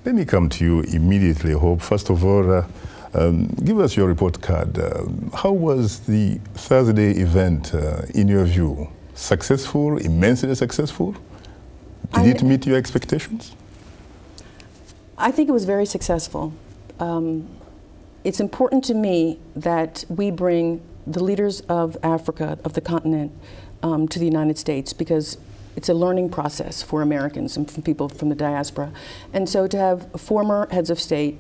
Let me come to you immediately, Hope. First of all, give us your report card. How was the Thursday event, in your view? Successful, immensely successful? Did it meet your expectations? I think it was very successful. It's important to me that we bring the leaders of Africa, of the continent, to the United States, because it's a learning process for Americans and from people from the diaspora. And so to have former heads of state,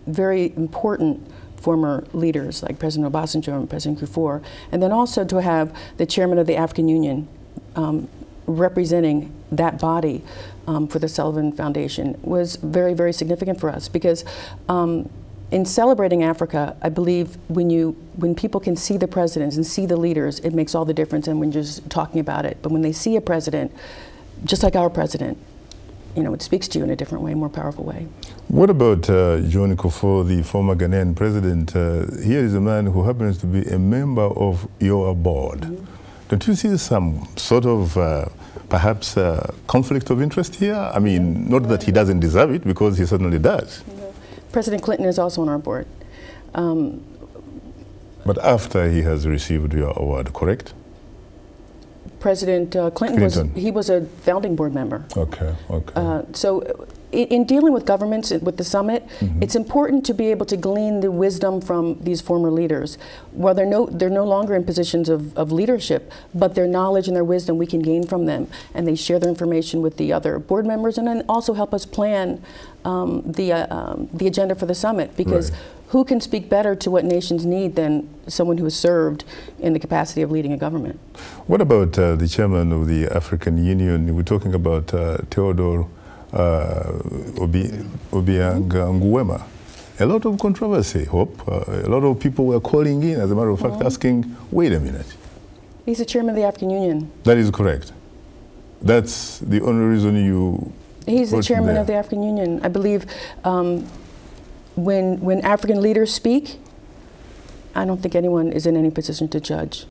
very important former leaders like President Obasanjo and President Kufuor, and then also to have the chairman of the African Union representing that body for the Sullivan Foundation was very, very significant for us, because in celebrating Africa, I believe when people can see the presidents and see the leaders, it makes all the difference, and when you're just talking about it. But when they see a president, just like our president, you know, it speaks to you in a different way, more powerful way. What about John Kufuor, the former Ghanaian president? Here is a man who happens to be a member of your board. Mm-hmm. Don't you see some sort of perhaps conflict of interest here? I mean, not that he doesn't deserve it, because he certainly does. President Clinton is also on our board. But after he has received your award, correct? President Clinton was a founding board member. Okay, okay. So in dealing with governments, with the summit, mm-hmm. it's important to be able to glean the wisdom from these former leaders. While they're no longer in positions of leadership, but their knowledge and their wisdom we can gain from them, and they share their information with the other board members, and then also help us plan the agenda for the summit, because right. Who can speak better to what nations need than someone who has served in the capacity of leading a government? What about the chairman of the African Union? We're talking about Theodore Obiang Nguema. A lot of controversy, Hope. A lot of people were calling in, as a matter of fact, asking, wait a minute. He's the chairman of the African Union. That is correct. That's the only reason you... He's the chairman of the African Union. I believe when African leaders speak, I don't think anyone is in any position to judge.